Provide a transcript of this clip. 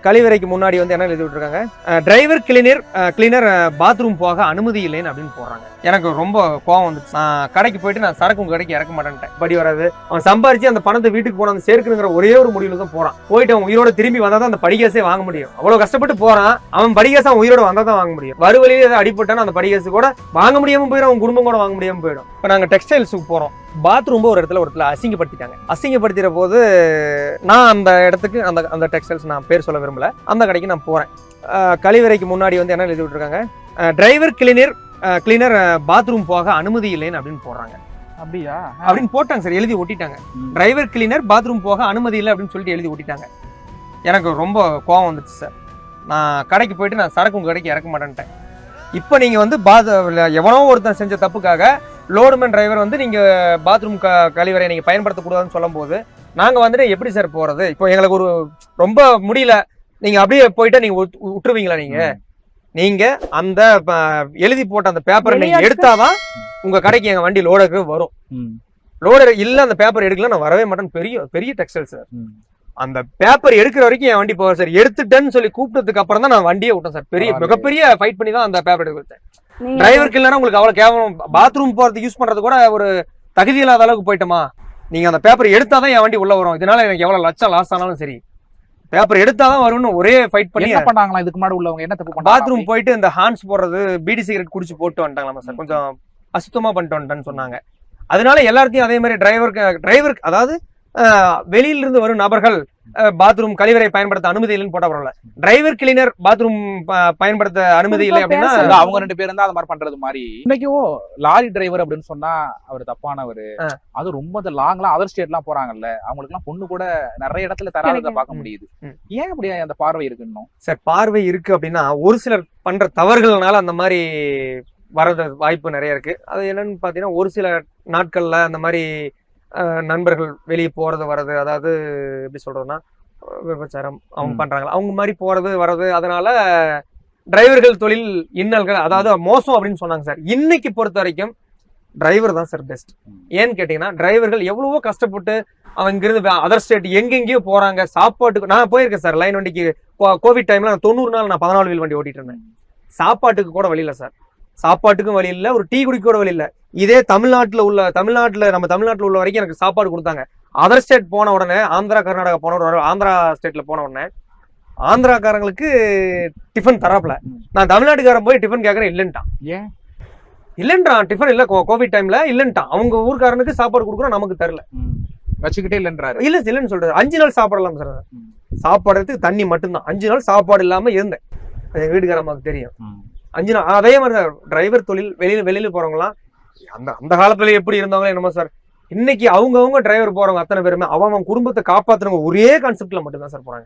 கழிவறைக்கு முன்னாடி வந்து என்ன எழுதி விட்டுருக்காங்க, டிரைவர் கிளீனர் பாத்ரூம் போக அனுமதி இல்லைன்னு அப்படின்னு போடுறாங்க. எனக்கு ரொம்ப கோவம் வந்துச்சு. நான் கடைக்கு போயிட்டு நான் சரக்கு உங்க கடைக்கு இறக்க மாட்டேன்ட்டேன். படி வராது, அவன் சம்பாரிச்சு அந்த பணத்தை வீட்டுக்கு போன சேர்க்கணுங்கிற ஒரே ஒரு முடிவுல தான் போறான். போயிட்டு அவன் உயிரோட திரும்பி வந்தா தான் அந்த படிகாசே வாங்க முடியும். அவ்வளவு கஷ்டப்பட்டு போறான், அவன் படிகாசு அவன் உயிரோட வந்தா தான் வாங்க முடியும். வருவழியே அடிப்பட்டான அந்த படிகாசு கூட வாங்க முடியாம போயிடும், அவன் குடும்பம் கூட வாங்க முடியாம போயிடும். இப்ப நாங்க டெக்ஸ்டைல்ஸுக்கு போறோம், பாத்ரூம் ஒரு இடத்துல அசிங்கப்படுத்திட்டாங்க. அசிங்கப்படுத்திற போது நான் அந்த இடத்துக்கு அந்த டெக்ஸ்டைல்ஸ் நான் பேர் சொல்ல விரும்பல, அந்த கடைக்கு நான் போறேன். கழிவறைக்கு முன்னாடி வந்து என்ன எழுதி விட்டுருக்காங்க, டிரைவர் கிளீனர் பாத்ரூம் போக அனுமதி இல்லைன்னு அப்படின்னு போடுறாங்க. அப்படியா அப்படின்னு போட்டாங்க சார், எழுதி ஒட்டிட்டாங்க. டிரைவர் கிளீனர் பாத்ரூம் போக அனுமதி இல்லை அப்படின்னு சொல்லிட்டு எழுதி ஒட்டிட்டாங்க. எனக்கு ரொம்ப கோவம் வந்துச்சு சார். நான் கடைக்கு போயிட்டு நான் சரக்கு உங்க கடைக்கு இறக்க மாட்டேன்ட்டேன். இப்போ நீங்க வந்து எவனோ ஒருத்தன் செஞ்ச தப்புக்காக லோடுமேன் டிரைவர் வந்து நீங்க பாத்ரூம் கழிவறை நீங்க பயன்படுத்தக்கூடாதுன்னு சொல்லும் போது நாங்க வந்துட்டு எப்படி சார் போறது? இப்போ எங்களுக்கு ஒரு ரொம்ப முடியல, நீங்க அப்படியே போயிட்டா நீங்க விட்டுருவீங்களா? நீங்க அந்த எழுதி போட்ட அந்த பேப்பரை நீங்க எடுத்தாதான் உங்க கடைக்கு எங்க வண்டி லோடருக்கு வரும். லோடர் இல்ல அந்த பேப்பர் எடுக்கல நான் வரவே மாட்டேன். பெரிய டெக்ஸ்டைல் சார். அந்த பேப்பர் எடுக்கிற வரைக்கும் என் வண்டி போவேன் சார். எடுத்துட்டேன்னு சொல்லி கூப்பிட்டதுக்கு அப்புறம் தான் நான் வண்டியை விட்டேன் சார். மிகப்பெரிய ஃபைட் பண்ணி தான் அந்த பேப்பர் எடுக்க வச்சேன். டிரைவருக்கு இல்லைன்னா உங்களுக்கு அவ்வளவு கேவலம். பாத்ரூம் போறதுக்கு யூஸ் பண்றது கூட ஒரு தகுதி இல்லாத அளவுக்கு போயிட்டோமா? நீங்க அந்த பேப்பர் எடுத்தாதான் என் வண்டி உள்ள வரும். இதனால எனக்கு எவ்வளவு லட்சம் லாஸ் ஆனாலும் சரி, பேப்பர் எடுத்தாதான் வரும்னு ஒரே ஃபைட் பண்ணி என்ன பண்ணாங்களா? இதுக்கு முன்னாடி உள்ளவங்க என்ன தப்பு பண்ணாங்க? பாத்ரூம் போயிட்டு இந்த ஹான்ஸ் போடுறது, பீடி சிகரெட் குடிச்சு போட்டு வந்துட்டாங்களா சார், கொஞ்சம் அசுத்தமா பண்ணிட்டு வந்துட்டேன்னு சொன்னாங்க. அதனால எல்லாத்தையும் அதே மாதிரி டிரைவர் அதாவது வெளியில இருந்து வரும் நபர்கள் பாத்ரூம் கழிவறை பயன்படுத்த அனுமதி இல்லைன்னு போட்டா பரவாயில்ல, டிரைவர் கிளீனர் பாத்ரூம் பயன்படுத்த அனுமதி இல்லை அப்படின்னா அவங்க 2 பேரும் தான் அது மாதிரி பண்றது மாதிரி. இன்னைக்கும் லாரி டிரைவர் அப்படின்னு சொன்னா அவர் தப்பானவர். அது ரொம்ப இந்த லாங்லாம் அதர் ஸ்டேட் எல்லாம் போறாங்கல்ல, அவங்களுக்கு எல்லாம் பொண்ணு கூட நிறைய இடத்துல தராததை பார்க்க முடியுது. ஏன் அப்படி அந்த பார்வை இருக்குன்னு சார்? பார்வை இருக்கு அப்படின்னா ஒரு சிலர் பண்ற தவறுகள்னால அந்த மாதிரி வர்றது வாய்ப்பு நிறைய இருக்கு. அது என்னன்னு பாத்தீங்கன்னா, ஒரு சில நாட்கள்ல அந்த மாதிரி நண்பர்கள் வெளியே போறது வர்றது, அதாவது எப்படி சொல்றதுன்னா விபச்சாரம் அவங்க பண்றாங்களா, அவங்க மாதிரி போறது வர்றது, அதனால டிரைவர்கள் தொழில் இன்னல்கள், அதாவது மோசம் அப்படின்னு சொன்னாங்க சார். இன்னைக்கு பொறுத்த வரைக்கும் டிரைவர் தான் சார் பெஸ்ட். ஏன்னு கேட்டீங்கன்னா, டிரைவர்கள் எவ்வளவோ கஷ்டப்பட்டு அவங்க இருந்து அதர் ஸ்டேட் எங்கெங்கயோ போறாங்க. சாப்பாட்டுக்கு நான் போயிருக்கேன் சார், லைன் வண்டிக்கு. கோவிட் டைம்ல 90 நாள் நான் 14 வீல் வண்டி ஓட்டிட்டு இருந்தேன். சாப்பாட்டுக்கு கூட வழி இல்லை சார். சாப்பாட்டுக்கும் வழி இல்லை, ஒரு டீ குடிக்க கூட வழி இல்லை. இதே நம்ம தமிழ்நாட்டுல உள்ள வரைக்கும் எனக்கு சாப்பாடு கொடுத்தாங்க. அதர் ஸ்டேட் போன உடனே, ஆந்திரா கர்நாடகா போன உடனே, ஆந்திரா ஸ்டேட்ல போன உடனே ஆந்திராக்காரங்களுக்கு டிஃபன் தராப்ல. நான் தமிழ்நாட்டுக்காரன் போய் டிஃபன் கேட்கறேன், இல்லன்றான். டிஃபன் இல்ல, கோவிட் டைம்ல இல்லன்ட்டான். அவங்க ஊருக்காரனுக்கு சாப்பாடு கொடுக்குறோம், நமக்கு தரல, வச்சுக்கிட்டே இல்லன்றாரு. இல்லன்னு சொல்றாரு. 5 நாள் சாப்பாடு சார். சாப்பாடுறதுக்கு தண்ணி மட்டும்தான். 5 நாள் சாப்பாடு இல்லாம இருந்தேன். எங்க வீட்டுக்காரமாக்கு தெரியும். 5 நாள். அதே மாதிரி டிரைவர் தொழில் வெளியில போறவங்களாம் அந்த காலத்துல எப்படி இருந்தவங்களே என்னமோ சார். இன்னைக்கு அவங்க டிரைவர் போறவங்க அத்தனை பேருமே அவன் குடும்பத்தை காப்பாத்துறவங்க ஒரே கான்செப்ட்ல மட்டும்தான் சார் போறாங்க.